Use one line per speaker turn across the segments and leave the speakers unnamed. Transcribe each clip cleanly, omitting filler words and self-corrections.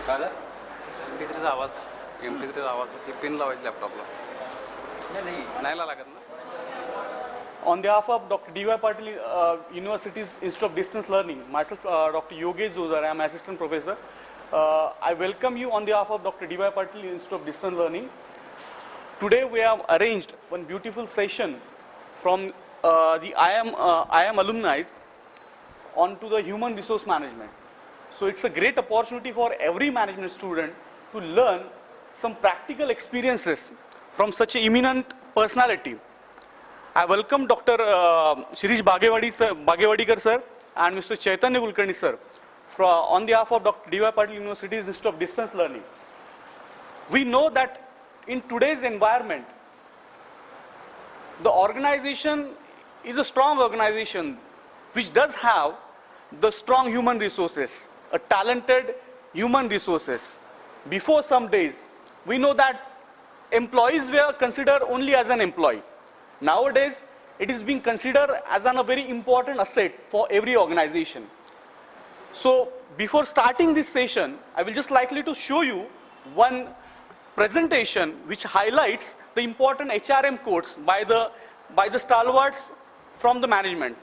झालं?
MP3चा आवाज MP3चा आवाज ती पिन लावायची लॅपटॉपला नाही लागत ना.
On behalf of Dr. D.Y. Patil University's Institute of Distance Learning, myself, Dr. Yogesh Zozar, I am Assistant Professor. I welcome you on behalf of Dr. D.Y. Patil Institute of Distance Learning. Today we have arranged one beautiful session from the IIM alumni onto the human resource management. So it's a great opportunity for every management student to learn some practical experiences from such an eminent personality. I welcome Dr. Shirish Bagewadi sir and Mr. Chaitanya Kulkarni sir on behalf of Dr. D.Y. Patil University's Institute of Distance Learning. We know that in today's environment, the organization is a strong organization which does have the strong human resources, a talented human resources. Before some days, we know that employees were considered only as an employee. Nowadays, it is being considered as a very important asset for every organization. So, before starting this session, I will just likely to show you one presentation which highlights the important HRM codes by the stalwarts from the management.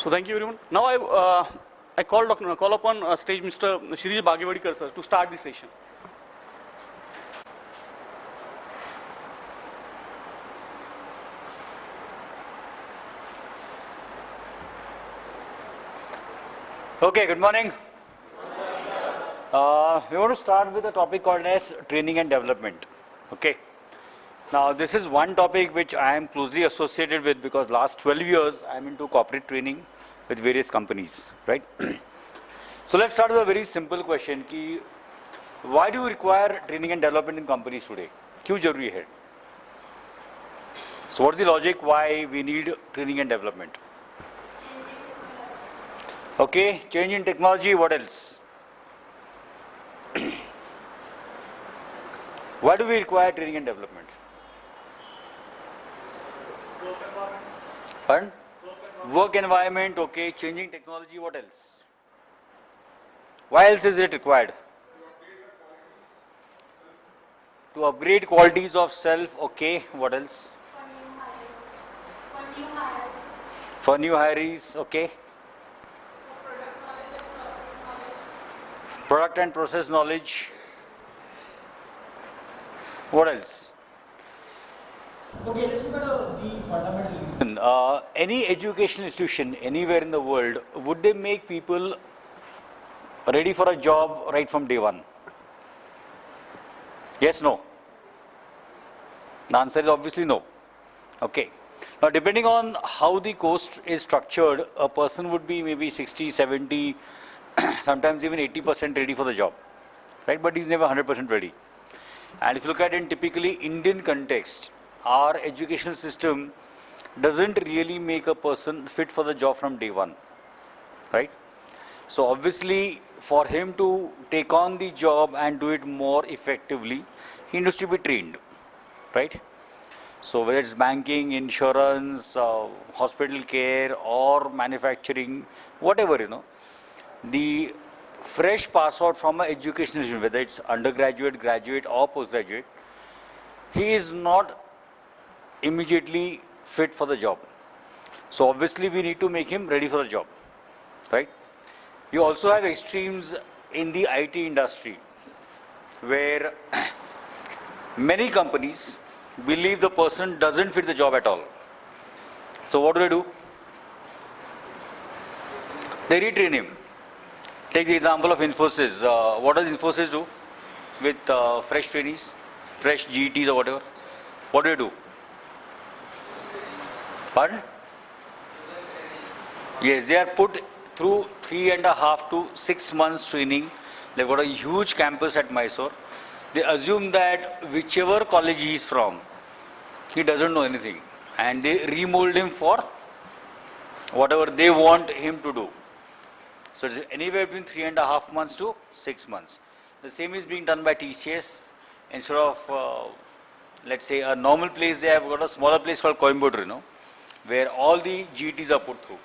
So thank you everyone. Now I call upon stage Mr. Shirish Bagewadi sir to start the session.
Okay, good morning. We want to start with a topic called as training and development. Okay. Now this is one topic which I am closely associated with because last 12 years I am into corporate training with various companies, right? So let's start with a very simple question. Ki, why do you require training and development in companies today? क्यों जरूरी है? So what's the logic why we need training and development? Okay, change in technology, what else? Why do we require training and development? Pardon? Work environment, okay, changing technology, what else? Why else is it required? To upgrade qualities of self, okay, what else? For new hires, okay. Product and process knowledge. What else?
Okay, let's look at the fundamentals.
Any educational institution anywhere in the world, would they make people ready for a job right from day one? Yes, no? The answer is obviously no. Okay. Now depending on how the course is structured, a person would be maybe 60, 70, sometimes even 80% ready for the job. Right? But he's never 100% ready. And if you look at it in typically Indian context, our educational system doesn't really make a person fit for the job from day one. Right? So obviously for him to take on the job and do it more effectively, he needs to be trained, right? So whether it's banking, insurance, hospital care or manufacturing, whatever, the fresh pass out from an education institution, whether it's undergraduate, graduate or postgraduate, he is not immediately fit for the job. So obviously we need to make him ready for the job, right? You also have extremes in the IT industry where many companies believe the person doesn't fit the job at all. So what do? They retrain him. Take the example of Infosys. What does Infosys do with fresh trainees, fresh GETs or whatever? What do? Pardon? Yes, they are put through 3.5 to 6 months training. They've got a huge campus at Mysore. They assume that whichever college he is from, he doesn't know anything. And they remold him for whatever they want him to do. So it's anywhere between 3.5 months to 6 months. The same is being done by TCS. Instead of, let's say, a normal place, they have got a smaller place called Coimbatore, where all the GTs are put through.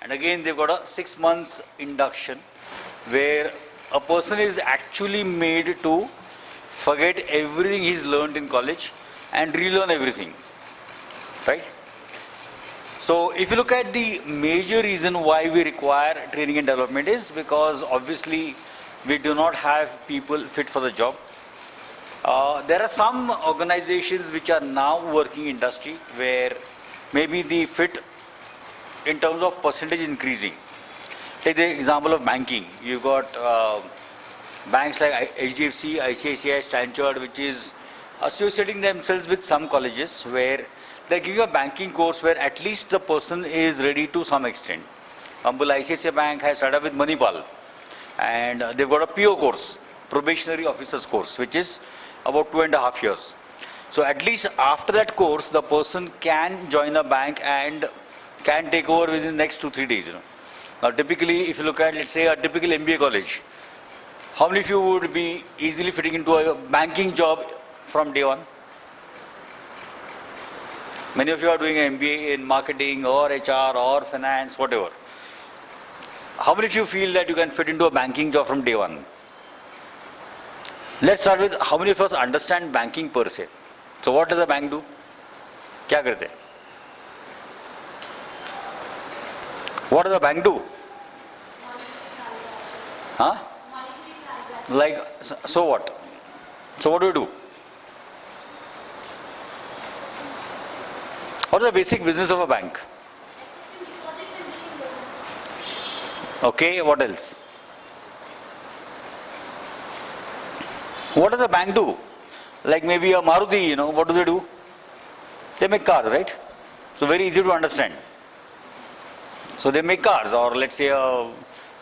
And again, they've got a 6 months induction, where a person is actually made to forget everything he's learned in college and relearn everything, right? So if you look at the major reason why we require training and development is because obviously we do not have people fit for the job. There are some organizations which are now working industry where maybe the fit in terms of percentage increasing. Take the example of banking. You've got banks like HDFC, ICICI, Stanchart, which is associating themselves with some colleges where they give you a banking course where at least the person is ready to some extent. Humble ICICI Bank has started with Manipal, and they've got a PO course, probationary officers course, which is about 2.5 years. So at least after that course, the person can join a bank and can take over within the next 2-3 days. Now typically, if you look at, let's say, a typical MBA college, how many of you would be easily fitting into a banking job from day one? Many of you are doing an MBA in marketing or HR or finance, whatever. How many of you feel that you can fit into a banking job from day one? Let's start with how many of us understand banking per se. So what does a bank do? क्या करते? What does a bank do? Huh? Like, so what? So what do? What is the basic business of a bank? Okay, what else? What does a bank do? Like maybe a Maruti, what do? They make cars, right? So very easy to understand. So they make cars, or let's say a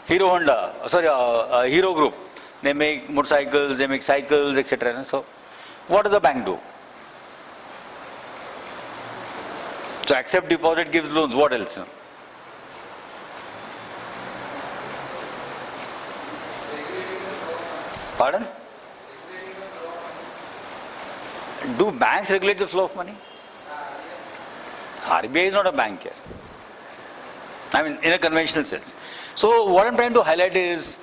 Hero Honda, a Hero Group. They make motorcycles, they make cycles, etc. So what does the bank do? So accept deposit, gives loans, what else? Pardon? Do banks regulate the flow of money? RBI is not a bank here. I mean, in a conventional sense. So what I'm trying to highlight is,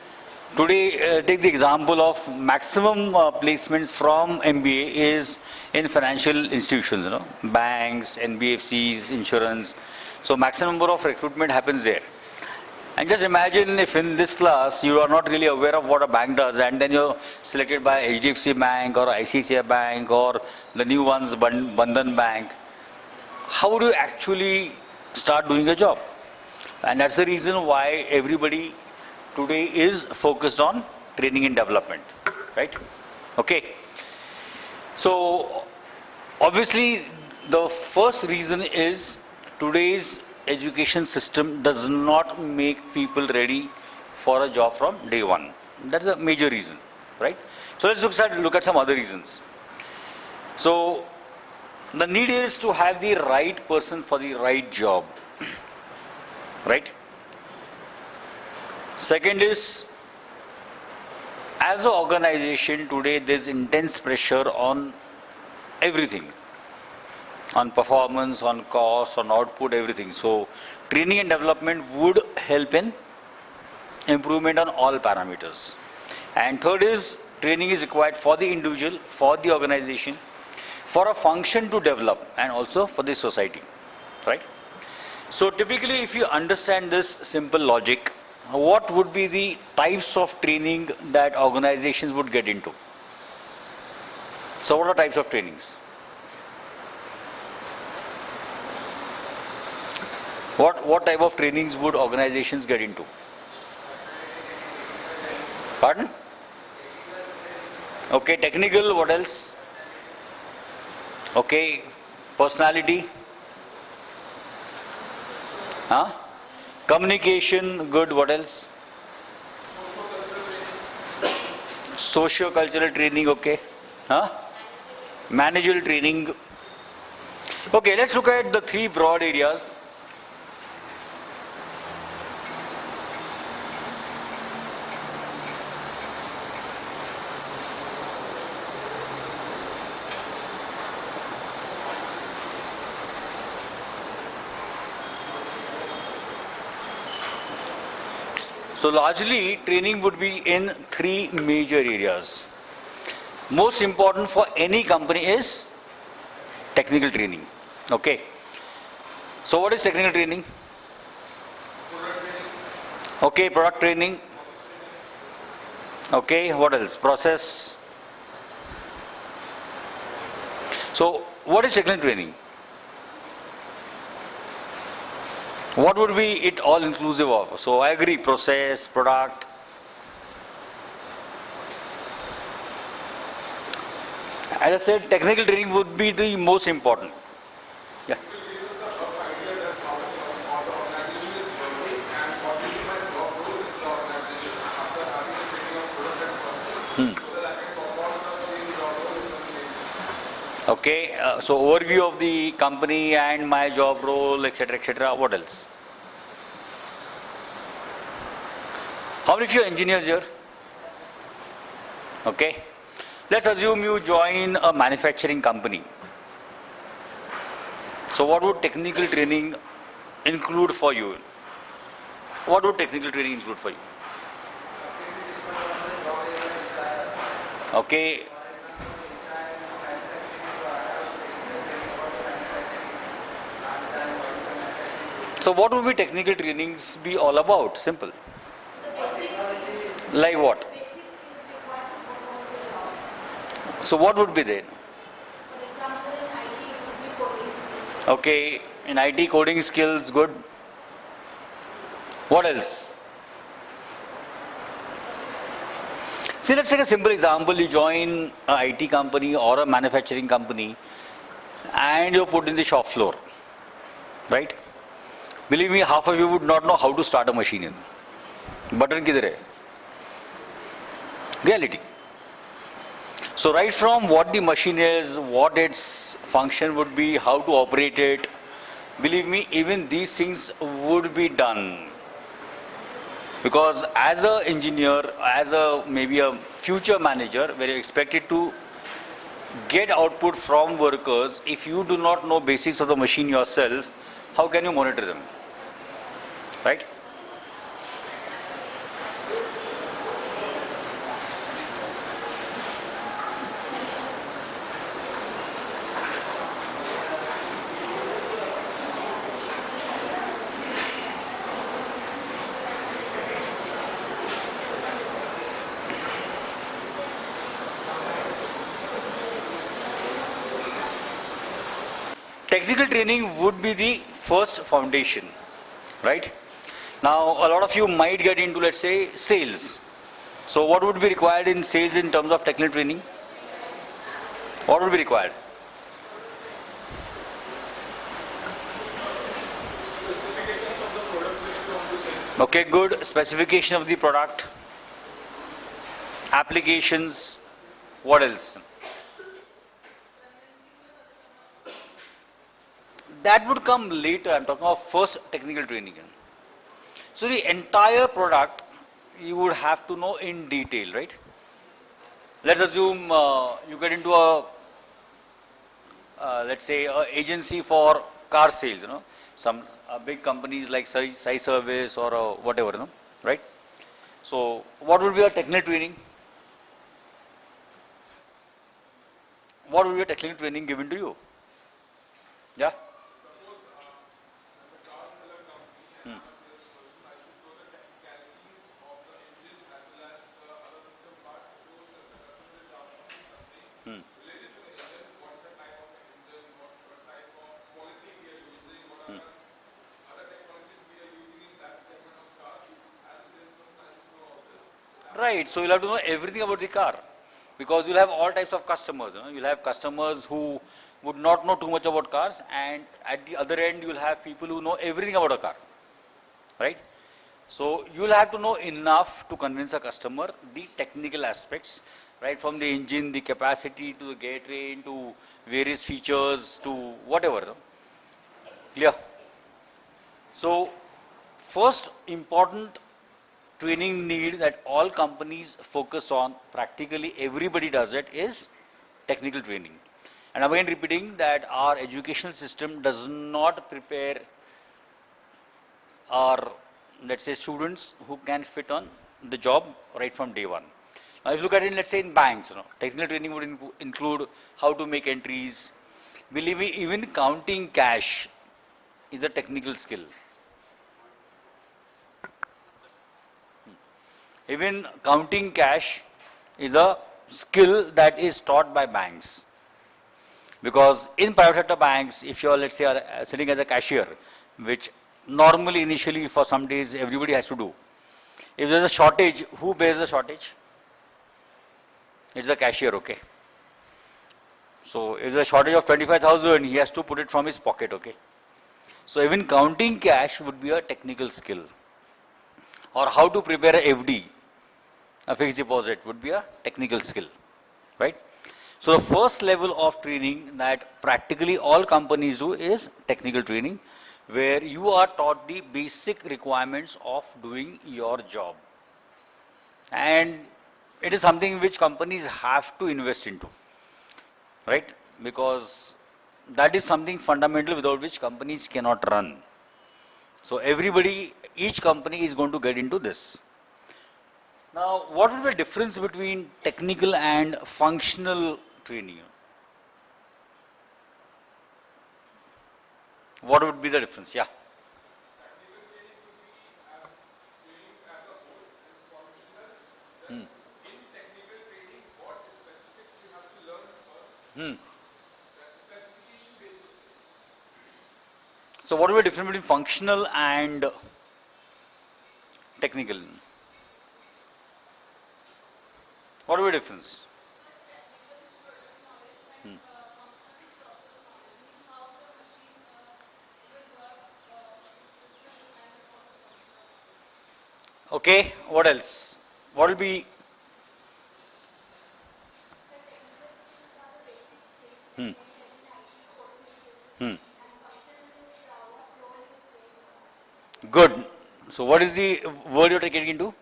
today take the example of maximum placements from MBA is in financial institutions, banks, NBFCs, insurance. So maximum number of recruitment happens there. And just imagine if in this class you are not really aware of what a bank does, and then you're selected by HDFC Bank or ICICI Bank or the new ones, Bandhan Bank. How would you actually start doing a job? And that's the reason why everybody today is focused on training and development, right? Okay. So obviously the first reason is today's education system does not make people ready for a job from day one. That's a major reason, right? So let's look at some other reasons. So the need is to have the right person for the right job, right? Second is as an organization today, there's intense pressure on everything, on performance, on cost, on output, everything. So training and development would help in improvement on all parameters. And third is training is required for the individual, for the organization, for a function to develop, and also for the society, right? So typically, if you understand this simple logic, what would be the types of training that organizations would get into? So what are types of trainings? What type of trainings would organizations get into? Pardon? Okay, technical, what else? Okay, personality? Huh? Communication, good, what else? Socio-cultural training, okay. Huh? Managerial training. Okay, let's look at the three broad areas. So largely training would be in three major areas. Most important for any company is technical training. Okay. So what is technical training? Okay, product training. Okay, what else? Process. So what is technical training? What would be it all inclusive of? So I agree, process, product. As I said, technical training would be the most important. Yeah. Okay, so overview of the company and my job role, etc., etc. What else? How many of you are engineers here? Okay. Let's assume you join a manufacturing company. So what would technical training include for you? What would technical training include for you? Okay. So what would be technical trainings be all about? Simple. Like what? So what would be there? Okay, in IT coding skills, good. What else? See, let's take a simple example. You join an IT company or a manufacturing company and you're put in the shop floor, right? Believe me, half of you would not know how to start a machine in. Button kidhar hai? Reality. So right from what the machine is, what its function would be, how to operate it, believe me, even these things would be done. Because as an engineer, as a maybe a future manager, where you're expected to get output from workers, if you do not know basics of the machine yourself, how can you monitor them? Right? Technical training would be the first foundation, right? Now, a lot of you might get into, let's say, sales. So what would be required in sales in terms of technical training? What would be required? Okay, good. Specification of the product. Applications. What else? That would come later. I'm talking of first technical training. So the entire product you would have to know in detail, right? let's assume you get into a, let's say, a agency for car sales, some big companies like Sai Service or whatever, right? So, what would be a technical training? What would be a technical training given to you? Yeah? Hmm. Hmm. Hmm. Right, so you'll have to know everything about the car because you'll have all types of customers. You'll have customers who would not know too much about cars, and at the other end, you'll have people who know everything about a car, right? So you'll have to know enough to convince a customer the technical aspects, right? From the engine, the capacity to the gear train to various features to whatever. Clear? So first important training need that all companies focus on, practically everybody does it, is technical training. And again repeating that our educational system does not prepare our, let's say, students who can fit on the job right from day one. Now if you look at it, let's say in banks, technical training would include how to make entries. Believe me, even counting cash is a technical skill. Even counting cash is a skill that is taught by banks. Because in private sector banks, if you are, let's say, are sitting as a cashier, which normally initially for some days everybody has to do. If there is a shortage, who bears the shortage? It's the cashier, okay. So if there is a shortage of 25,000, he has to put it from his pocket, okay. So even counting cash would be a technical skill. Or how to prepare a FD, a fixed deposit, would be a technical skill, right? So the first level of training that practically all companies do is technical training, where you are taught the basic requirements of doing your job. And it is something which companies have to invest into, right? Because that is something fundamental without which companies cannot run. So everybody, each company is going to get into this. Now, what will be the difference between technical and functional training? What would be the difference? Yeah. Hmm. Hmm. So what will be the difference between functional and technical? What will be the difference? Hmm. Okay, what else? What will be? Hmm. Hmm. Good. So what is the word you're getting into?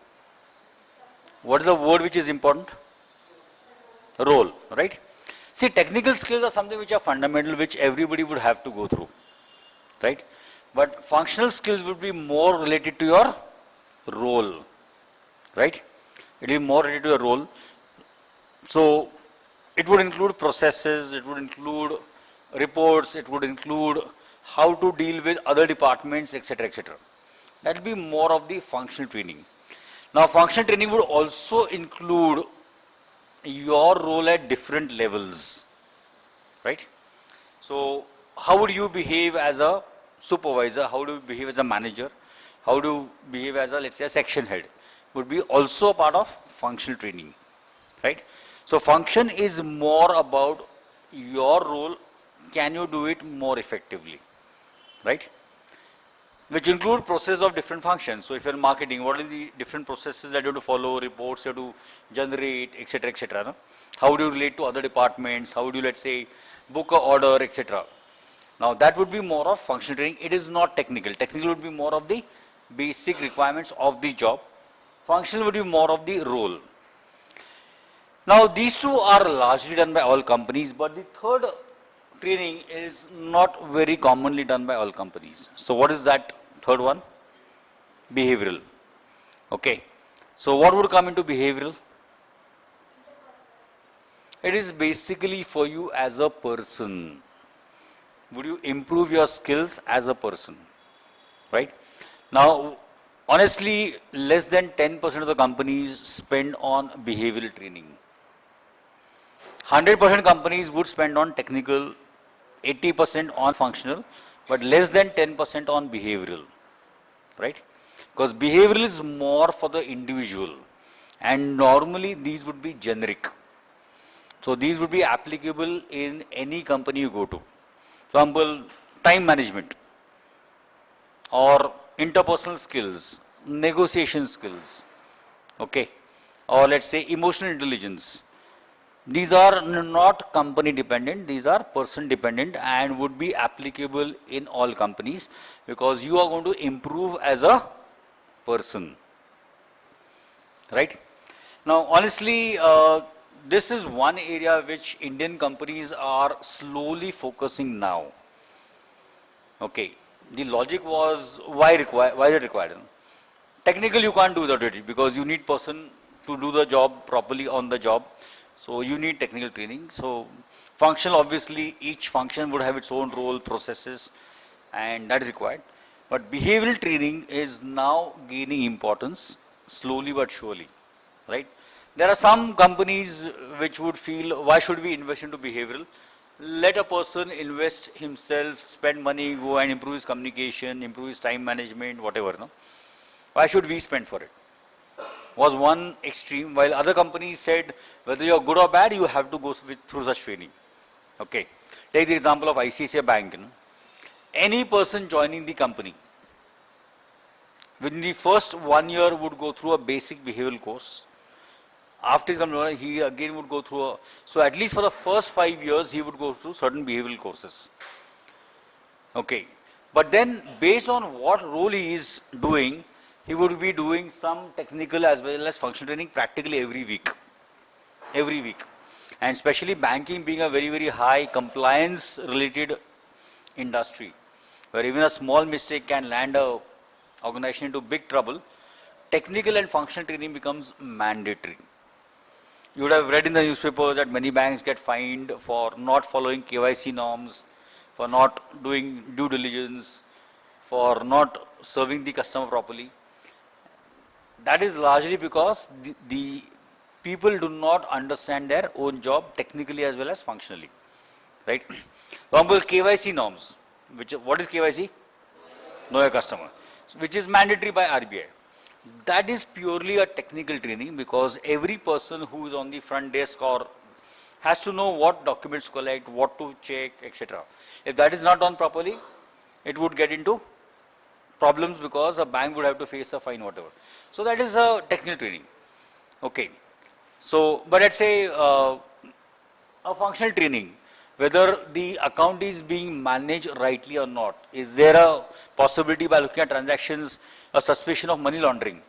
What is the word which is important? Role, right? See, technical skills are something which are fundamental, which everybody would have to go through, right? But functional skills would be more related to your role, right? It will be more related to your role. So it would include processes, it would include reports, it would include how to deal with other departments, etc., etc. That will be more of the functional training. Now, functional training would also include your role at different levels, right? So, how would you behave as a supervisor? How do you behave as a manager? How do you behave as a, let's say, a section head? Would be also a part of functional training, right? So, function is more about your role. Can you do it more effectively, right? Which include process of different functions. So if you're in marketing, what are the different processes that you have to follow, reports you have to generate, etc., etc. No? How do you relate to other departments? How do you, let's say, book a order, etc. Now that would be more of functional training. It is not technical. Technical would be more of the basic requirements of the job. Functional would be more of the role. Now these two are largely done by all companies, but the third training is not very commonly done by all companies. So what is that third one? Behavioral. Okay. So what would come into behavioral? It is basically for you as a person. Would you improve your skills as a person? Right? Now, honestly, less than 10% of the companies spend on behavioral training. 100% companies would spend on technical, 80% on functional, but less than 10% on behavioral. Right? Because behavioral is more for the individual, and normally these would be generic. So these would be applicable in any company you go to. For example, time management or interpersonal skills, negotiation skills, okay, or let's say emotional intelligence. These are not company dependent, these are person dependent and would be applicable in all companies because you are going to improve as a person, right? Now, honestly, this is one area which Indian companies are slowly focusing now. Okay, the logic was why is it required? Technically, you can't do without it because you need person to do the job properly on the job. So you need technical training. So functional, obviously, each function would have its own role, processes, and that is required. But behavioral training is now gaining importance slowly but surely, right? There are some companies which would feel, why should we invest into behavioral? Let a person invest himself, spend money, go and improve his communication, improve his time management, whatever. No? Why should we spend for it? Was one extreme, while other companies said, whether you're good or bad, you have to go through such training. Okay. Take the example of ICICI Bank. You know. Any person joining the company, within the first 1 year would go through a basic behavioral course. After his company, he again would go through so at least for the first 5 years, he would go through certain behavioral courses. Okay. But then, based on what role he is doing, he would be doing some technical as well as functional training practically every week. Every week. And especially banking being a very, very high compliance related industry, where even a small mistake can land a organization into big trouble, technical and functional training becomes mandatory. You would have read in the newspapers that many banks get fined for not following KYC norms, for not doing due diligence, for not serving the customer properly. That is largely because the people do not understand their own job technically as well as functionally, right? For example, KYC norms, what is KYC? Know your customer, which is mandatory by RBI. That is purely a technical training because every person who is on the front desk or has to know what documents to collect, what to check, etc. If that is not done properly, it would get into problems because a bank would have to face a fine, whatever. So that is a technical training. Okay. So, but let's say a functional training, whether the account is being managed rightly or not. Is there a possibility by looking at transactions, a suspicion of money laundering?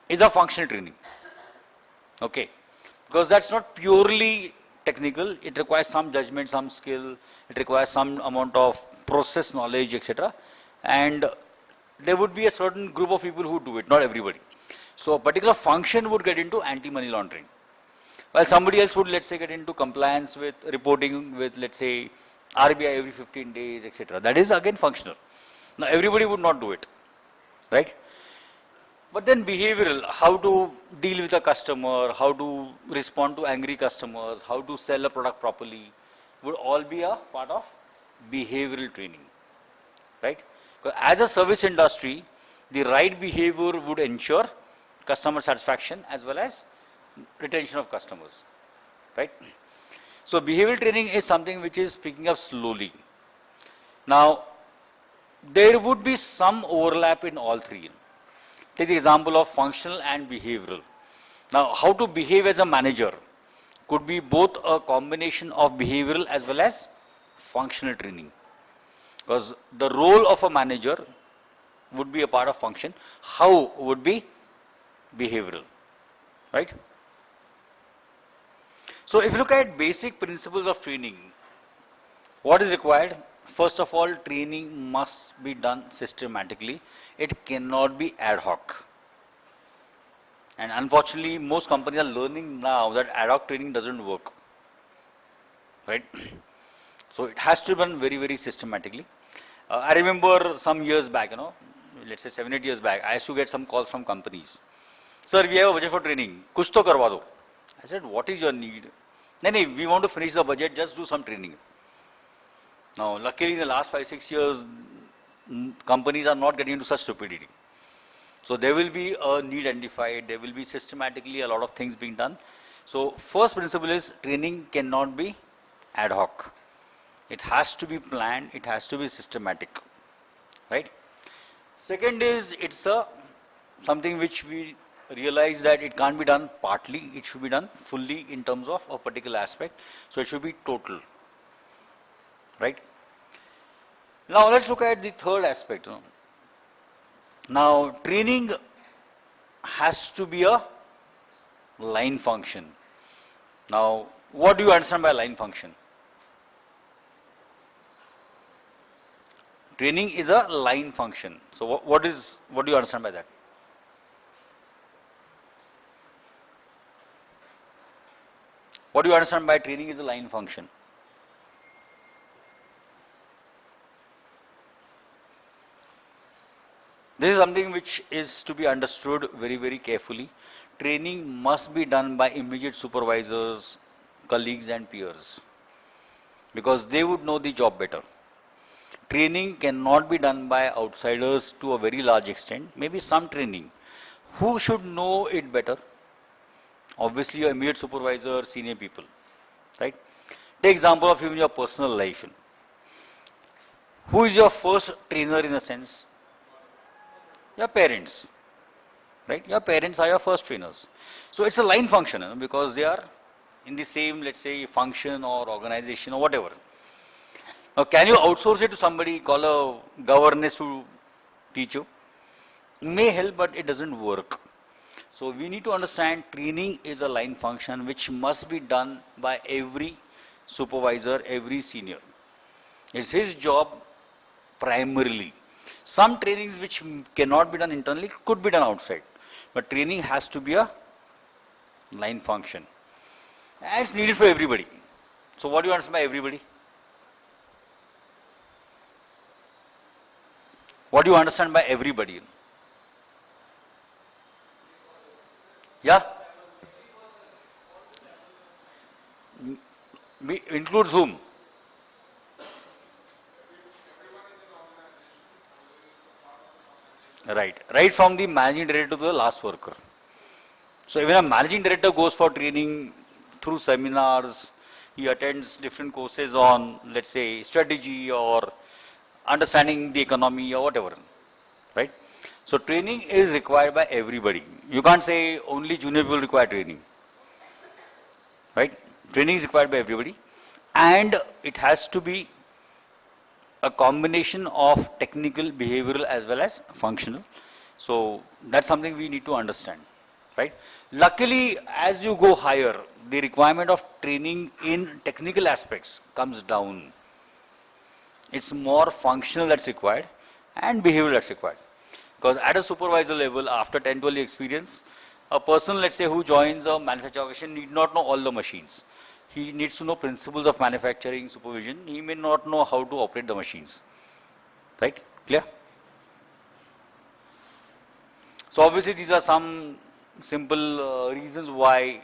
Is a functional training. Okay. Because that's not purely technical. It requires some judgment, some skill. It requires some amount of process knowledge, etc. And there would be a certain group of people who do it, not everybody. So a particular function would get into anti-money laundering. While somebody else would, let's say, get into compliance with reporting with, let's say, RBI every 15 days, etc. That is again functional. Now everybody would not do it, right? But then behavioral, how to deal with a customer, how to respond to angry customers, how to sell a product properly, would all be a part of behavioral training, right? Because as a service industry, the right behavior would ensure customer satisfaction as well as retention of customers, right? So behavioral training is something which is picking up slowly. Now, there would be some overlap in all three. Take the example of functional and behavioral. Now, how to behave as a manager could be both a combination of behavioral as well as functional training. Because the role of a manager would be a part of function. How would be behavioral, right? So if you look at basic principles of training, what is required? First of all, training must be done systematically. It cannot be ad hoc. And unfortunately, most companies are learning now that ad hoc training doesn't work. Right? So it has to be done very, very systematically. I remember some years back, let's say 7, 8 years back, I used to get some calls from companies. Sir, we have a budget for training. Kuch to karwa do. I said, what is your need? No, we want to finish the budget, just do some training. Now, luckily in the last 5, 6 years, companies are not getting into such stupidity. So there will be a need identified, there will be systematically a lot of things being done. So first principle is training cannot be ad hoc. It has to be planned, it has to be systematic, right? Second is it's something which we realize that it can't be done partly, it should be done fully in terms of a particular aspect. So it should be total, right? Now let's look at the third aspect. Now training has to be a line function. Now what do you understand by line function? Training is a line function. So what do you understand by that? What do you understand by training is a line function? This is something which is to be understood very, very carefully. Training must be done by immediate supervisors, colleagues and peers, because they would know the job better. Training cannot be done by outsiders to a very large extent, maybe some training. Who should know it better? Obviously your immediate supervisor, senior people, right? Take example of even your personal life. Who is your first trainer in a sense? Your parents, right? Your parents are your first trainers. So it's a line function, because they are in the same, let's say, function or organization or whatever. Now, can you outsource it to somebody, call a governess to teach you? May help, but it doesn't work. So we need to understand training is a line function which must be done by every supervisor, every senior. It's his job primarily. Some trainings which cannot be done internally could be done outside, but training has to be a line function. And it's needed for everybody. So what do you understand by everybody? What do you understand by everybody? Yeah? Includes whom? Right. Right from the managing director to the last worker. So even a managing director goes for training through seminars, he attends different courses on, let's say, strategy or understanding the economy or whatever, right? So training is required by everybody. You can't say only junior people require training, right? Training is required by everybody, and it has to be a combination of technical, behavioral as well as functional. So that's something we need to understand, right? Luckily, as you go higher, the requirement of training in technical aspects comes down. It's more functional that's required and behavioral that's required. Because at a supervisor level, after 10, 12 years experience, a person, let's say, who joins a manufacturing organization need not know all the machines. He needs to know principles of manufacturing supervision. He may not know how to operate the machines. Right? Clear? So obviously these are some simple reasons why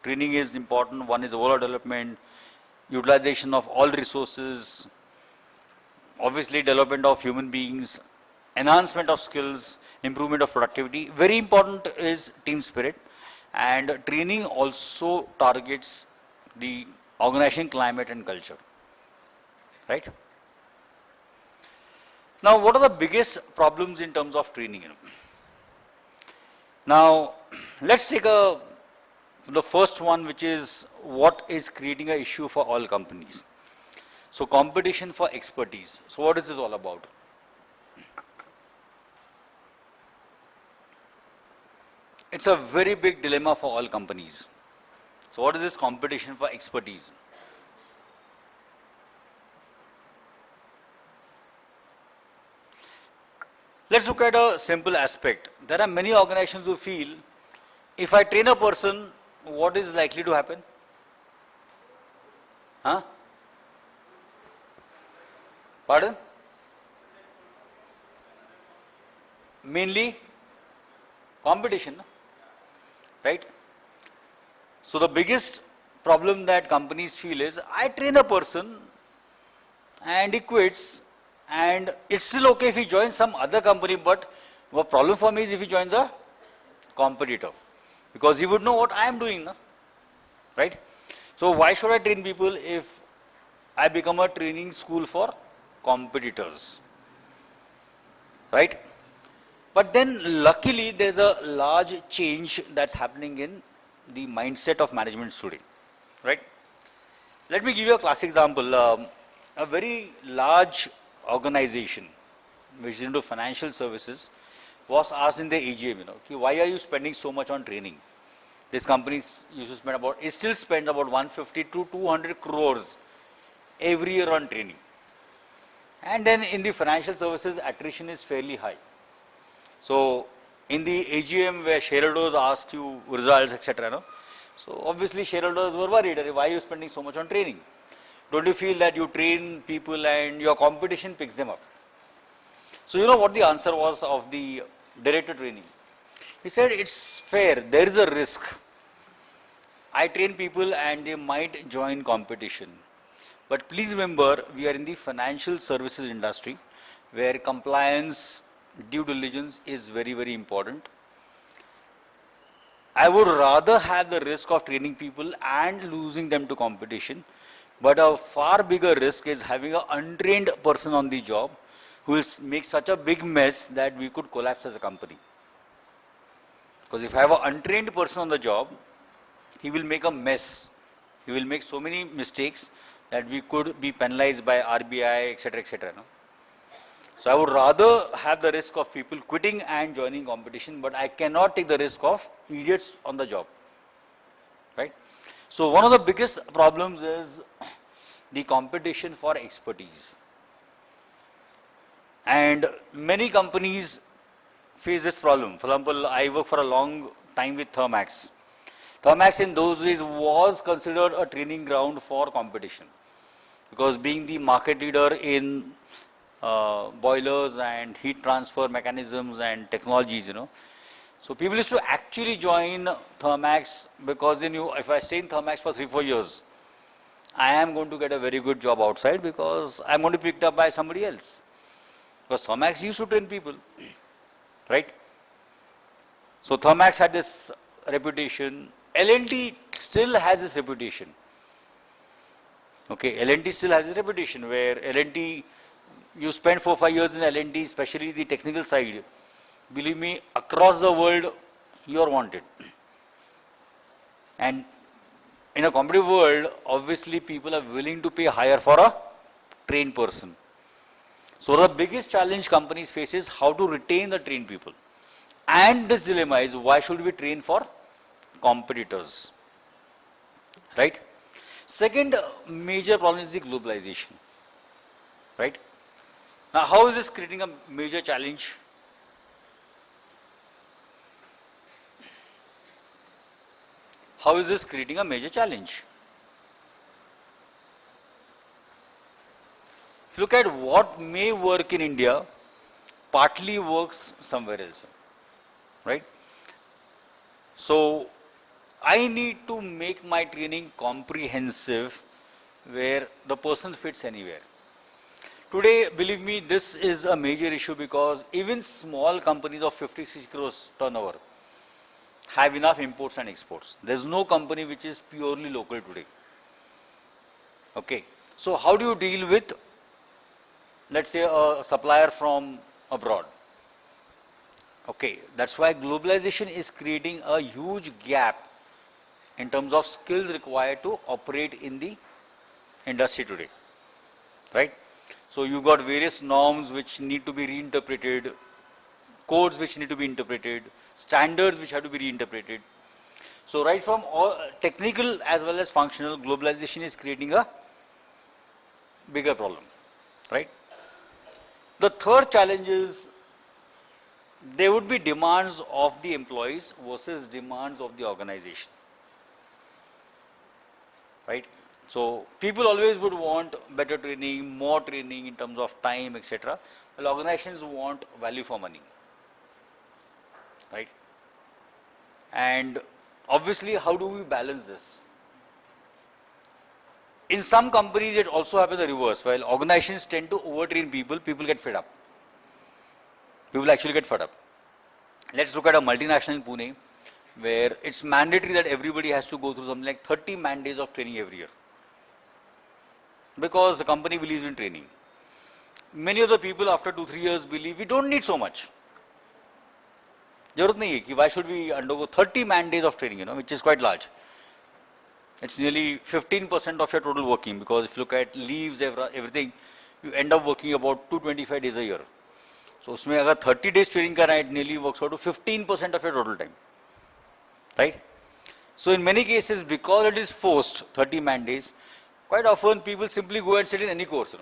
training is important. One is overall development, utilization of all resources, obviously development of human beings, enhancement of skills, improvement of productivity. Very important is team spirit, and training also targets the organization climate and culture, right? Now what are the biggest problems in terms of training? Now let's take the first one, which is what is creating an issue for all companies. So competition for expertise. So what is this all about? It's a very big dilemma for all companies. So what is this competition for expertise? Let's look at a simple aspect. There are many organizations who feel, if I train a person, what is likely to happen? Huh? Pardon? Mainly competition, no? Right? So the biggest problem that companies feel is, I train a person and he quits, and it's still okay if he joins some other company, but the problem for me is if he joins a competitor, because he would know what I am doing, no? Right? So why should I train people if I become a training school for competitors? Right? But then luckily there's a large change that's happening in the mindset of management today. Right? Let me give you a classic example. A very large organization which is into financial services was asked in the AGM, okay, why are you spending so much on training? This company used to spend about, it still spends about 150 to 200 crores every year on training. And then in the financial services, attrition is fairly high. So in the AGM where shareholders asked you results, etc., so obviously shareholders were worried, why are you spending so much on training? Don't you feel that you train people and your competition picks them up? So you know what the answer was of the director training? He said, it's fair, there is a risk. I train people and they might join competition. But please remember, we are in the financial services industry where compliance, due diligence is very, very important. I would rather have the risk of training people and losing them to competition, but a far bigger risk is having an untrained person on the job who will make such a big mess that we could collapse as a company. Because if I have an untrained person on the job, he will make a mess. He will make so many mistakes that we could be penalized by RBI, etc., etc. So I would rather have the risk of people quitting and joining competition, but I cannot take the risk of idiots on the job. Right? So one of the biggest problems is the competition for expertise. And many companies face this problem. For example, I worked for a long time with Thermax. Thermax in those days was considered a training ground for competition, because being the market leader in boilers and heat transfer mechanisms and technologies, so people used to actually join Thermax because they knew, if I stay in Thermax for 3-4 years, I am going to get a very good job outside because I am going to be picked up by somebody else. Because Thermax used to train people, right? So Thermax had this reputation. L&T still has this reputation. Okay, L&T still has this reputation where L&T, you spend 4-5 years in L&T, especially the technical side. Believe me, across the world, you are wanted. And in a competitive world, obviously people are willing to pay higher for a trained person. So the biggest challenge companies face is how to retain the trained people. And this dilemma is, why should we train for competitors? Right? Second major problem is the globalization. Right? Now, how is this creating a major challenge? How is this creating a major challenge? If you look at what may work in India, partly works somewhere else. Right? So, I need to make my training comprehensive where the person fits anywhere. Today, believe me, this is a major issue because even small companies of 50-60 crores turnover have enough imports and exports. There's no company which is purely local today. Okay. So how do you deal with, let's say, a supplier from abroad? Okay. That's why globalization is creating a huge gap in terms of skills required to operate in the industry today. Right? So you've got various norms which need to be reinterpreted, codes which need to be interpreted, standards which have to be reinterpreted. So right from all technical as well as functional, globalization is creating a bigger problem, right? The third challenge is there would be demands of the employees versus demands of the organization, right? So people always would want better training, more training in terms of time, etc. Well, organizations want value for money, right? And obviously, how do we balance this? In some companies, it also happens the reverse. While organizations tend to overtrain people, people get fed up. People actually get fed up. Let's look at a multinational in Pune, where it's mandatory that everybody has to go through something like 30 man days of training every year, because the company believes in training. Many of the people after 2-3 years believe we don't need so much. Jarurat nahi hai ki why should we undergo 30 man days of training, which is quite large. It's nearly 15% of your total working, because if you look at leaves, everything, you end up working about 225 days a year. So usme agar 30 days training karna, it nearly works out to 15% of your total time, right? So in many cases, because it is forced 30 man days, quite often people simply go and sit in any course,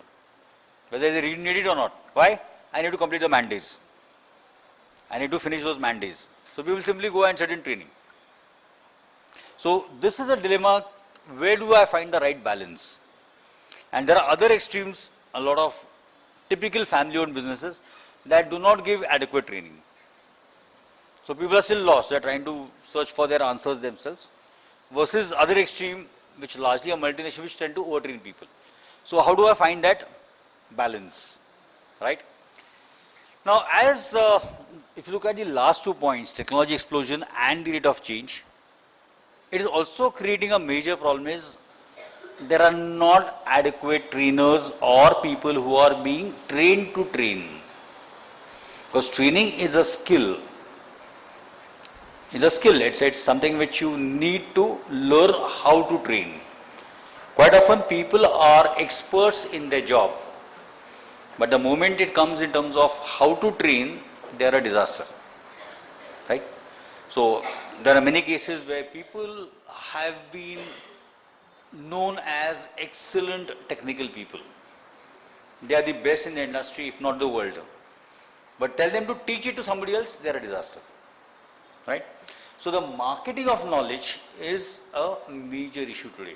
whether they really need it or not. Why? I need to complete the man days. I need to finish those man days. So we will simply go and sit in training. So this is a dilemma. Where do I find the right balance? And there are other extremes, a lot of typical family-owned businesses that do not give adequate training. So people are still lost. They are trying to search for their answers themselves. Versus other extreme, which largely are multinational, which tend to overtrain people. So how do I find that balance, right? Now, as if you look at the last 2 points, technology explosion and the rate of change, it is also creating a major problem is there are not adequate trainers or people who are being trained to train. Because training is a skill. It's something which you need to learn how to train. Quite often people are experts in their job, but the moment it comes in terms of how to train, they are a disaster, right? So there are many cases where people have been known as excellent technical people. They are the best in the industry, if not the world. But tell them to teach it to somebody else, they are a disaster, right? So the marketing of knowledge is a major issue today.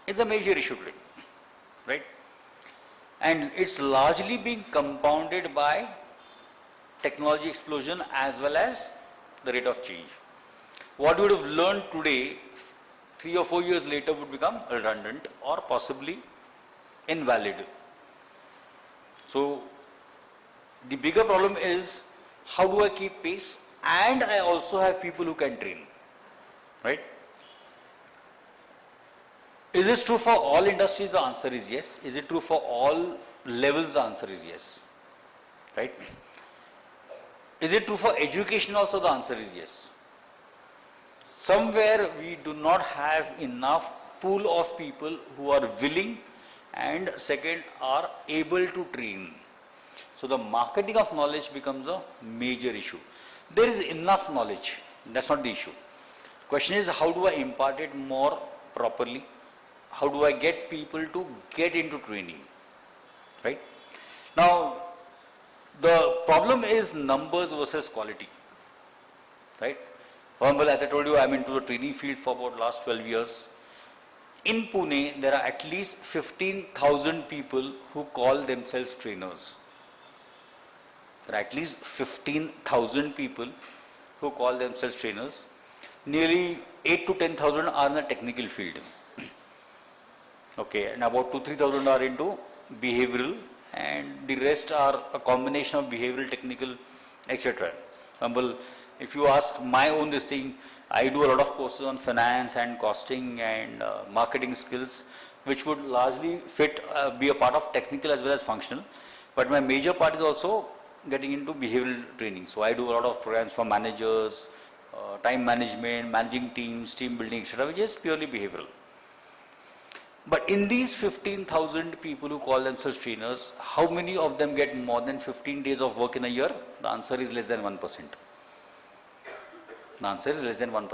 It's a major issue today, right? And it's largely being compounded by technology explosion as well as the rate of change. What you would have learned today, 3 or 4 years later, would become redundant or possibly invalid. So the bigger problem is, how do I keep pace? And I also have people who can train, right? Is this true for all industries? The answer is yes. Is it true for all levels? The answer is yes, right? Is it true for education also? The answer is yes. Somewhere we do not have enough pool of people who are willing and second are able to train. So the marketing of knowledge becomes a major issue. There is enough knowledge, that's not the issue. Question is, how do I impart it more properly? How do I get people to get into training, right? Now, the problem is numbers versus quality, right? For example, as I told you, I'm into the training field for about last 12 years. In Pune, there are at least 15,000 people who call themselves trainers. There are at least 15,000 people who call themselves trainers. Nearly 8 to 10,000 are in the technical field. Okay, and about 2-3,000 are into behavioral, and the rest are a combination of behavioral, technical, etc. For example, if you ask my own this thing, I do a lot of courses on finance and costing and marketing skills, which would largely be a part of technical as well as functional. But my major part is also getting into behavioral training. So I do a lot of programs for managers, time management, managing teams, team building, etc., which is purely behavioral. But in these 15,000 people who call themselves trainers, how many of them get more than 15 days of work in a year? The answer is less than 1%. The answer is less than 1%.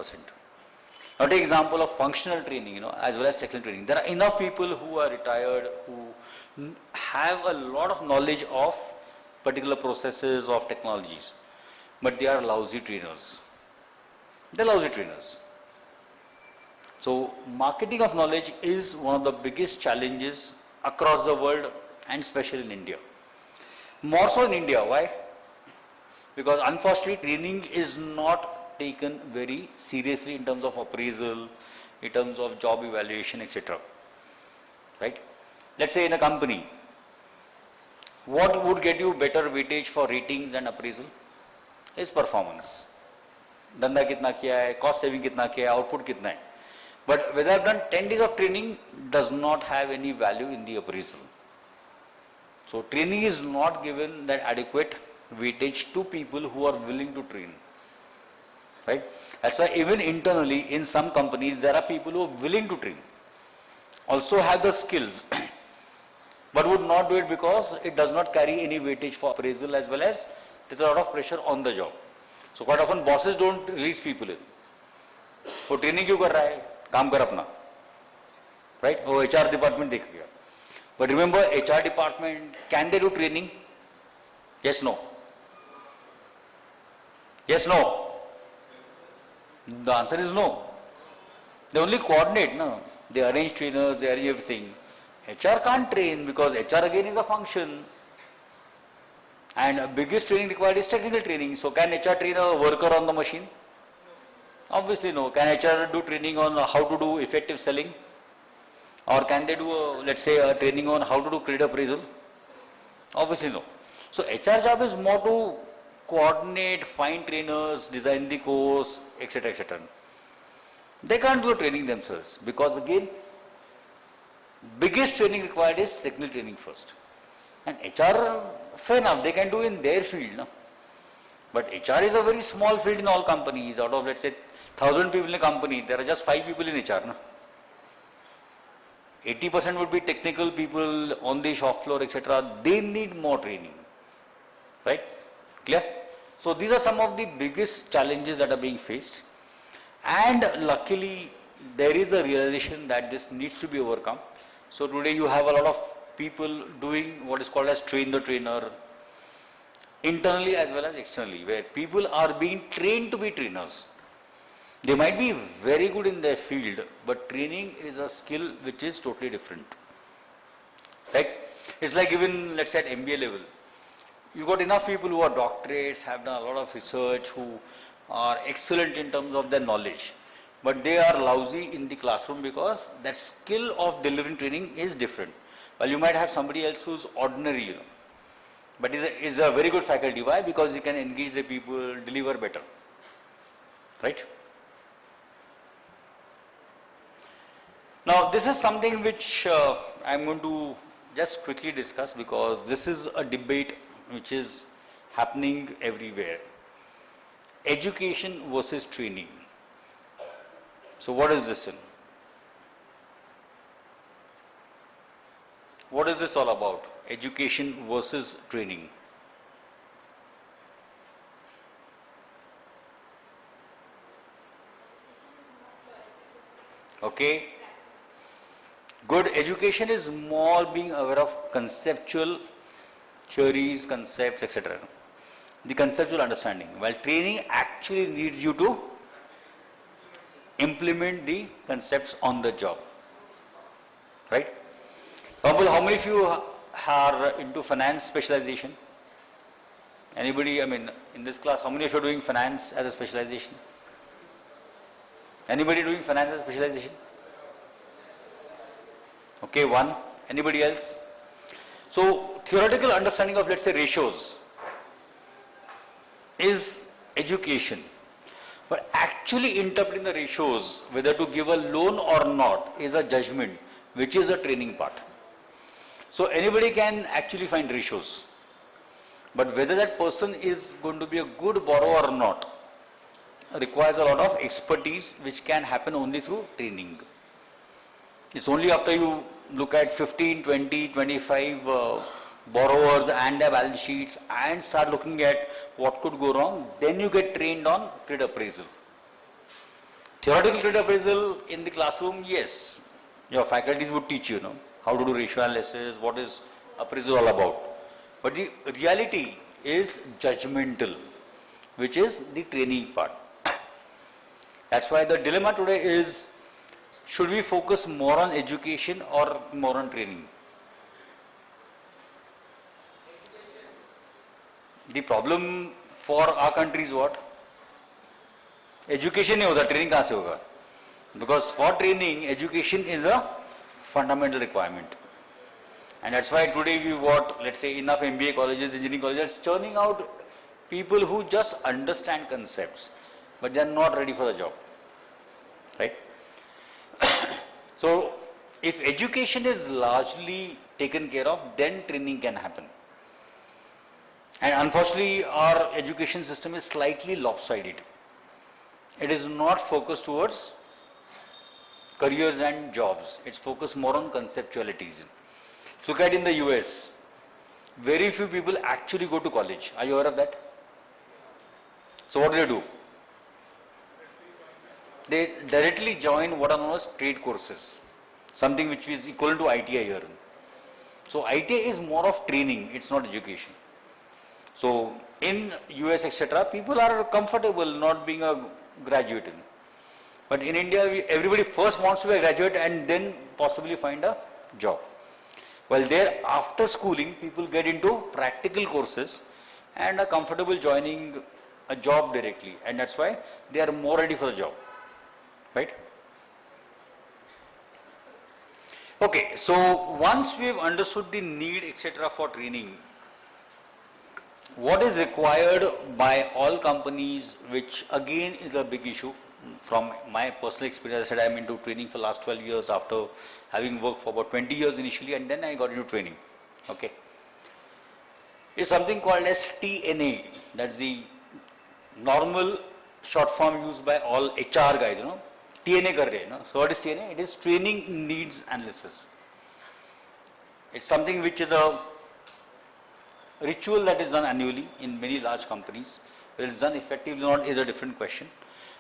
Now take example of functional training, as well as technical training. There are enough people who are retired, who have a lot of knowledge of particular processes of technologies, but they are lousy trainers. They're lousy trainers. So marketing of knowledge is one of the biggest challenges across the world and especially in India. More so in India. Why? Because unfortunately training is not taken very seriously in terms of appraisal, in terms of job evaluation, etc. Right? Let's say in a company, what would get you better weightage for ratings and appraisal is performance. Dhanda kitna kiya hai, cost saving kitna kiya hai, output kitna hai. But whether I've done 10 days of training does not have any value in the appraisal. So training is not given that adequate weightage to people who are willing to train. Right? That's why even internally in some companies there are people who are willing to train, also have the skills, but would not do it because it does not carry any weightage for appraisal, as well as there's a lot of pressure on the job. So quite often bosses don't release people in. वो training क्यों कर रहा है, काम कर अपना, right? वो HR department देख गया. But remember, HR department, can they do training? Yes, no. Yes, no. The answer is no. They only coordinate, no? They arrange trainers, they arrange everything. HR can't train because HR again is a function. And biggest training required is technical training. So can HR train a worker on the machine? Obviously no. Can HR do training on how to do effective selling? Or can they do, let's say, a training on how to do credit appraisal? Obviously no. So HR job is more to coordinate, find trainers, design the course, etc., etc. They can't do training themselves because again, biggest training required is technical training first. And HR, fair enough, they can do in their field. No? But HR is a very small field in all companies. Out of, let's say, 1,000 people in a company, there are just 5 people in HR. No? 80% would be technical people on the shop floor, etc. They need more training. Right? Clear? So these are some of the biggest challenges that are being faced. And luckily, there is a realization that this needs to be overcome. So today you have a lot of people doing what is called as train the trainer, internally as well as externally, where people are being trained to be trainers. They might be very good in their field, but training is a skill which is totally different. Right? It's like even, let's say at MBA level, you got enough people who are doctorates, have done a lot of research, who are excellent in terms of their knowledge, but they are lousy in the classroom because that skill of delivering training is different. Well, you might have somebody else who's ordinary, but is a very good faculty. Why? Because he can engage the people, deliver better. Right? Now, this is something which I'm going to just quickly discuss because this is a debate which is happening everywhere. Education versus training. So what is this in? What is this all about? Education versus training. Okay. Good education is more being aware of conceptual theories, concepts, etc. The conceptual understanding. While training actually needs you to implement the concepts on the job. Right? For example, how many of you are into finance specialization? Anybody, I mean, in this class, how many of you are doing finance as a specialization? Anybody doing finance as a specialization? Okay, one. Anybody else? So, theoretical understanding of, let's say, ratios is education. But actually interpreting the ratios, whether to give a loan or not, is a judgment, which is a training part. So, anybody can actually find ratios. But whether that person is going to be a good borrower or not, requires a lot of expertise, which can happen only through training. It's only after you look at 15, 20, 25 borrowers and their balance sheets and start looking at what could go wrong, then you get trained on credit appraisal. Theoretical credit appraisal in the classroom, yes. Your faculties would teach you, how to do ratio analysis, what is appraisal all about. But the reality is judgmental, which is the training part. That's why the dilemma today is, should we focus more on education or more on training? The problem for our country is what? Education नहीं होता, training कहाँ से होगा? Because for training, education is a fundamental requirement. And that's why today we got, let's say, enough MBA colleges, engineering colleges, churning out people who just understand concepts, but they are not ready for the job. Right? So, if education is largely taken care of, then training can happen. And unfortunately, our education system is slightly lopsided. It is not focused towards careers and jobs. It's focused more on conceptualities. Look at in the US, very few people actually go to college. Are you aware of that? So what do? They directly join what are known as trade courses, something which is equivalent to ITI here. So ITI is more of training, it's not education. So in US, etc., people are comfortable not being a graduate. But in India, everybody first wants to be a graduate and then possibly find a job. While there, after schooling, people get into practical courses and are comfortable joining a job directly. And that's why they are more ready for the job. Right? Okay, so once we have understood the need, etc., for training, what is required by all companies, which again is a big issue. From my personal experience, I said I am into training for the last 12 years after having worked for about 20 years initially, and then I got into training. Okay. Is something called as TNA. That's the normal short form used by all HR guys, TNA kar rahe, So what is TNA? It is training needs analysis. It's something which is a ritual that is done annually in many large companies. Whether it's done effectively or not is a different question.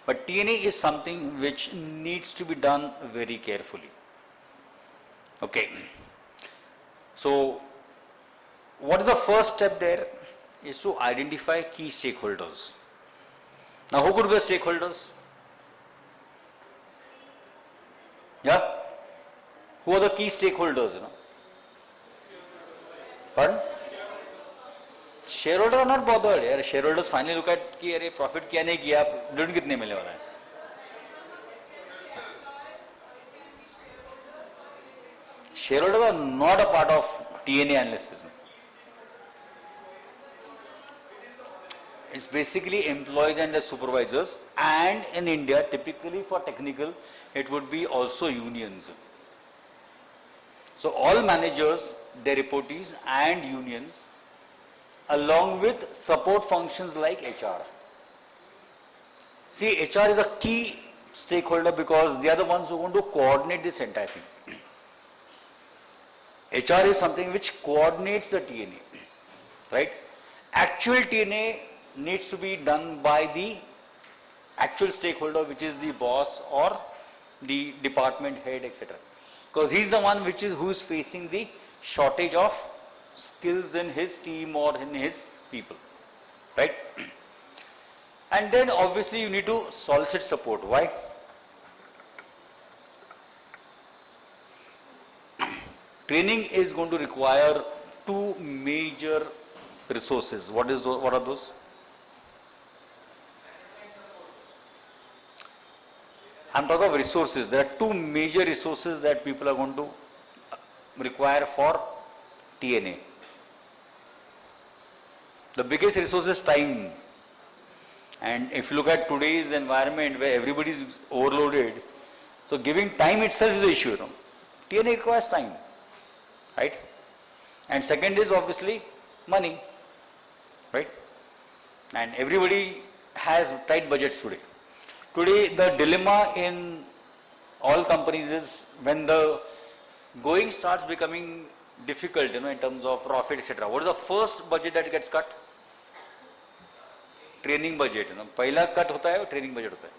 But TNA is something which needs to be done very carefully. Okay. So, what is the first step there? Is to identify key stakeholders. Now, who could be the stakeholders? Yeah? Who are the key stakeholders? Pardon? Shareholders are not bothered. यार shareholders finally look at कि अरे profit क्या नहीं किया, dividend कितने मिलने वाला है. Shareholders are not a part of TNA analysis. It's basically employees and the supervisors, and in India, typically for technical, it would be also unions. So all managers, their reportees and unions, along with support functions like HR. See, HR is a key stakeholder because they are the ones who want to coordinate this entire thing. HR is something which coordinates the TNA, right? Actual TNA needs to be done by the actual stakeholder, which is the boss or the department head, etc. Because he is the one who is facing the shortage of skills in his team or in his people, right? And then obviously you need to solicit support. Why? Training is going to require two major resources. What are those? I'm talking of resources. There are two major resources that people are going to require for TNA. The biggest resource is time. And if you look at today's environment where everybody is overloaded, so giving time itself is the issue. TNA requires time, right? And second is obviously money, right? And everybody has tight budgets today. Today the dilemma in all companies is when the going starts becoming difficult, in terms of profit, etc. What is the first budget that gets cut? Training budget. पहला cut होता है, training budget होता है.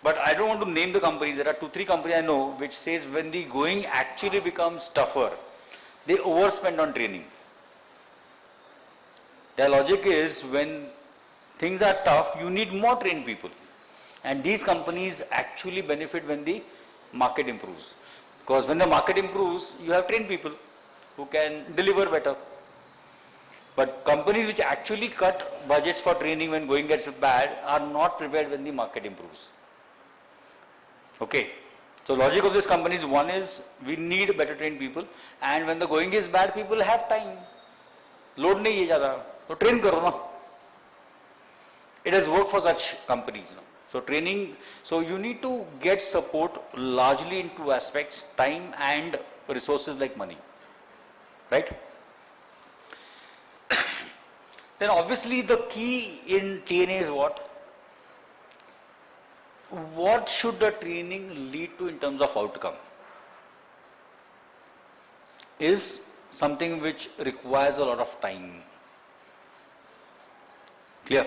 But I don't want to name the companies. There are 2-3 companies I know which says when the going actually becomes tougher, they overspend on training. Their logic is when things are tough, you need more trained people. And these companies actually benefit when the market improves. Because when the market improves, you have trained people who can deliver better. But companies which actually cut budgets for training when going gets bad are not prepared when the market improves. Okay. So logic of this company is, one is we need better trained people, and when the going is bad, people have time. Load nahi hai zyada, so train karo na. It has worked for such companies. So training, so you need to get support largely in 2 aspects, time and resources like money. Right? Then obviously the key in TNA is what? What should the training lead to in terms of outcome? Is something which requires a lot of time. Clear?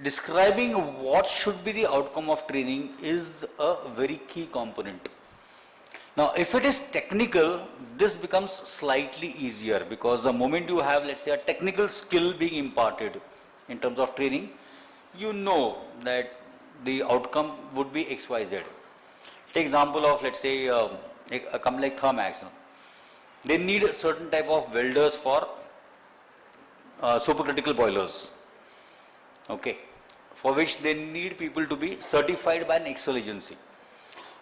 Describing what should be the outcome of training is a very key component. Now, if it is technical, this becomes slightly easier because the moment you have, let's say, a technical skill being imparted in terms of training, you know that the outcome would be XYZ. Take example of, let's say, a company like Thermax. They need a certain type of welders for supercritical boilers. Okay, for which they need people to be certified by an external agency.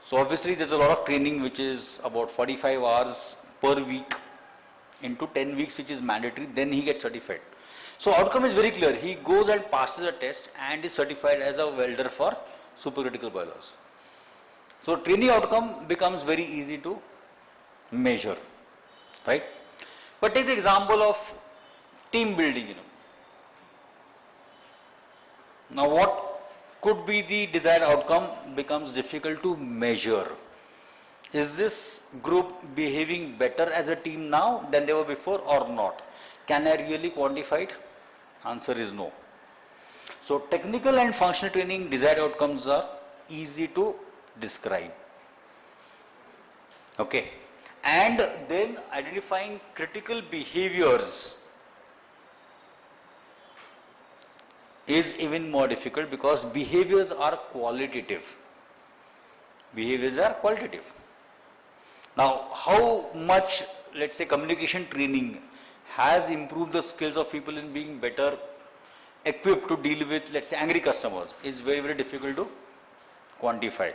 So obviously there's a lot of training which is about 45 hours per week into 10 weeks which is mandatory, then he gets certified. So outcome is very clear, he goes and passes a test and is certified as a welder for supercritical boilers. So training outcome becomes very easy to measure, right? But take the example of team building, Now what could be the desired outcome becomes difficult to measure. Is this group behaving better as a team now than they were before or not? Can I really quantify it? Answer is no. So technical and functional training desired outcomes are easy to describe. Okay. And then identifying critical behaviors is even more difficult because behaviors are qualitative. Behaviors are qualitative. Now, how much, let's say, communication training has improved the skills of people in being better equipped to deal with, let's say, angry customers is very, very difficult to quantify.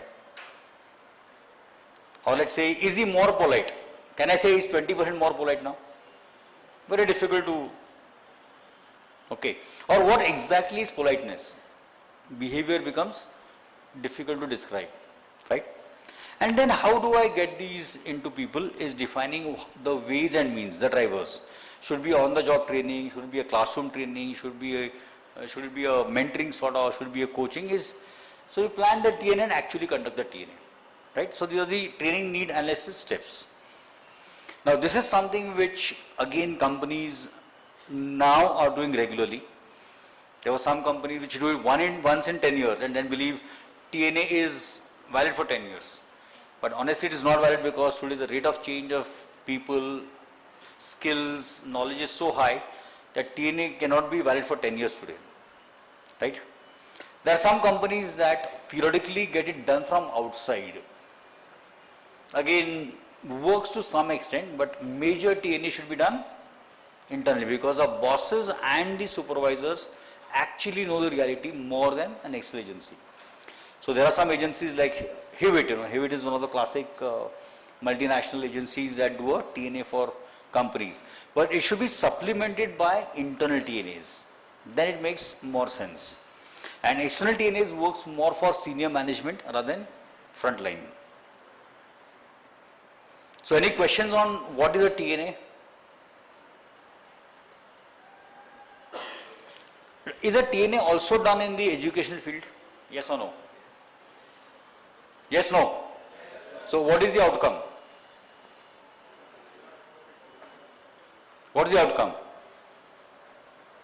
Or let's say, is he more polite? Can I say he's 20% more polite now? Very difficult to. Okay. Or what exactly is politeness? Behavior becomes difficult to describe, right? And then how do I get these into people is defining the ways and means, the drivers. Should be on the job training, should be a classroom training, should it be a mentoring sort of, should be a coaching is, so you plan the TNA and actually conduct the TNA, right? So these are the training need analysis steps. Now this is something which again companies now are doing regularly. There were some companies which do it once in 10 years and then believe TNA is valid for 10 years. But honestly it is not valid because today the rate of change of people, skills, knowledge is so high that TNA cannot be valid for 10 years today. Right? There are some companies that periodically get it done from outside. Again, works to some extent, but major TNA should be done internally because our bosses and the supervisors actually know the reality more than an external agency. So there are some agencies like Hewitt. Hewitt is one of the classic multinational agencies that do a TNA for companies. But it should be supplemented by internal TNAs. Then it makes more sense. And external TNAs works more for senior management rather than frontline. So any questions on what is a TNA? Is a TNA also done in the educational field? Yes or no? Yes, no? So what is the outcome? What is the outcome?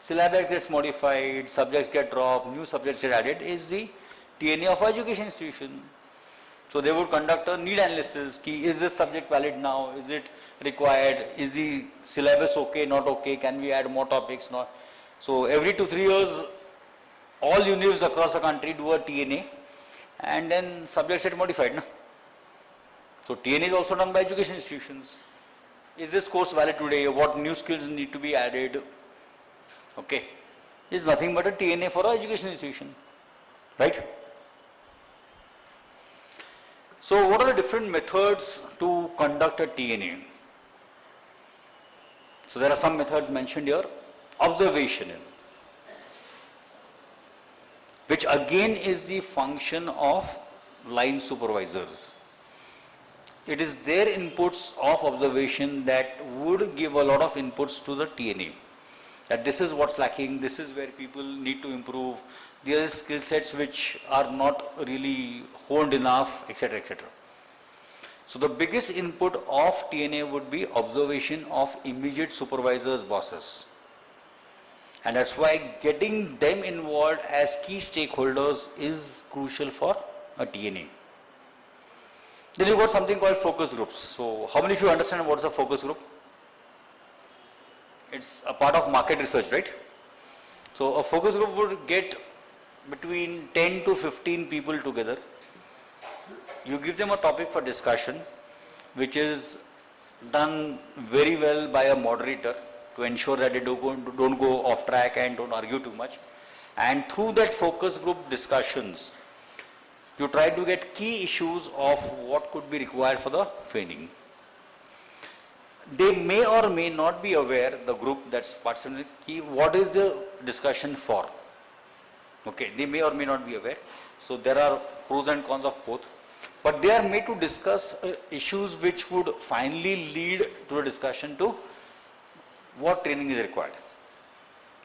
Syllabus gets modified, subjects get dropped, new subjects get added is the TNA of education institution. So they would conduct a need analysis. Is this subject valid now? Is it required? Is the syllabus okay, not okay? Can we add more topics? Not. So every 2-3 years, all unives across the country do a TNA, and then subjects get modified. No? So TNA is also done by education institutions. Is this course valid today? What new skills need to be added? Okay. It's nothing but a TNA for our education institution. Right? So what are the different methods to conduct a TNA? So there are some methods mentioned here. Observation, which again is the function of line supervisors. It is their inputs of observation that would give a lot of inputs to the TNA. That this is what's lacking, this is where people need to improve, there are skill sets which are not really honed enough, etc., etc. So the biggest input of TNA would be observation of immediate supervisors, bosses. And that's why getting them involved as key stakeholders is crucial for a TNA. Then you've got something called focus groups. So how many of you understand what is a focus group? It's a part of market research, right? So a focus group would get between 10 to 15 people together. You give them a topic for discussion, which is done very well by a moderator to ensure that they don't go off track and don't argue too much. And through that focus group discussions, you try to get key issues of what could be required for the training. They may or may not be aware, the group that's participating, what is the discussion for. Okay, they may or may not be aware. So there are pros and cons of both. But they are made to discuss issues which would finally lead to a discussion to what training is required.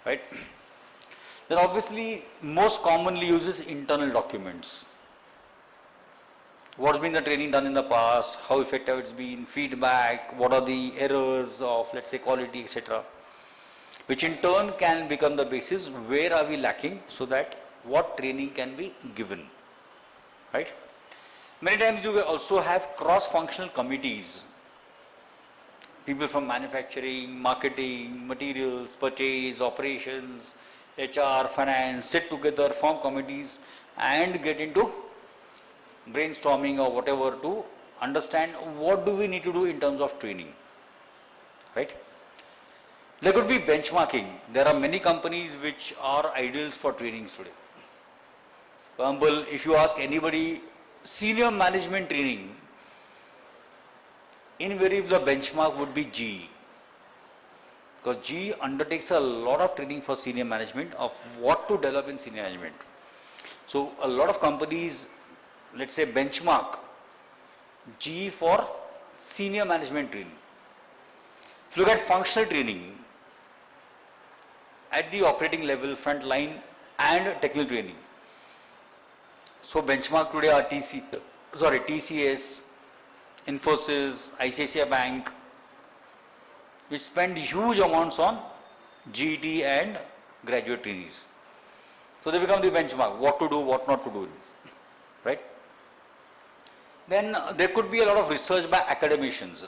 Right? Then obviously most commonly uses internal documents. What's been the training done in the past, how effective it's been, feedback, what are the errors of, let's say, quality, etc. Which in turn can become the basis where are we lacking so that what training can be given. Right? Many times you will also have cross-functional committees. People from manufacturing, marketing, materials, purchase, operations, HR, finance, sit together, form committees and get into brainstorming or whatever to understand what do we need to do in terms of training. Right? There could be benchmarking. There are many companies which are ideals for trainings today. For example, if you ask anybody, senior management training, invariably the benchmark would be GE. Because GE undertakes a lot of training for senior management of what to develop in senior management. So a lot of companies, let's say, benchmark GE for senior management training. If you look at functional training, at the operating level, front line and technical training. So benchmark today are TCS, Infosys, ICICI Bank, which spend huge amounts on GET and graduate trainees. So they become the benchmark, what to do, what not to do. Right? Then there could be a lot of research by academicians.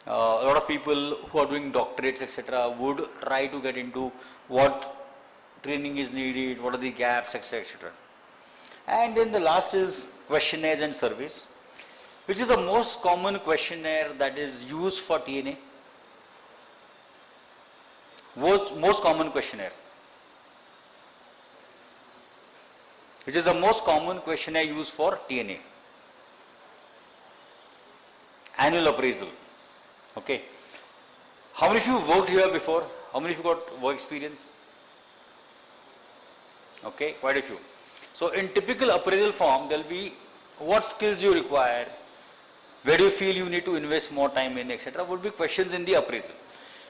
A lot of people who are doing doctorates, etc., would try to get into what training is needed, what are the gaps, etc., etc. And then the last is questionnaires and surveys, which is the most common questionnaire that is used for TNA. Most common questionnaire. Which is the most common questionnaire used for TNA. Annual appraisal. Okay. How many of you worked here before? How many of you got work experience? Okay, quite a few. So in typical appraisal form, there will be what skills you require, where do you feel you need to invest more time in, etc. would be questions in the appraisal.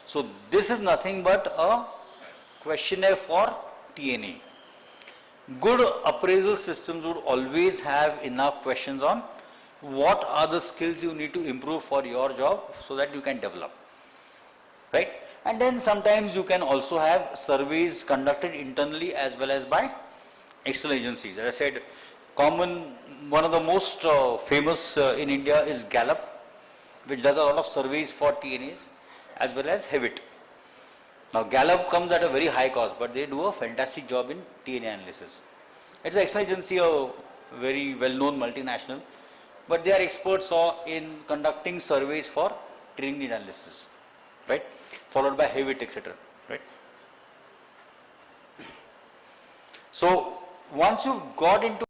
So this is nothing but a questionnaire for TNA. Good appraisal systems would always have enough questions on what are the skills you need to improve for your job so that you can develop. Right? And then sometimes you can also have surveys conducted internally as well as by external agencies. As I said, one of the most famous in India is Gallup, which does a lot of surveys for TNAs as well as Hewitt. Now Gallup comes at a very high cost, but they do a fantastic job in TNA analysis. It's an external agency, a very well-known multinational, but they are experts in conducting surveys for training need analysis, right? Followed by Hewitt, etc. Right? So once you've got into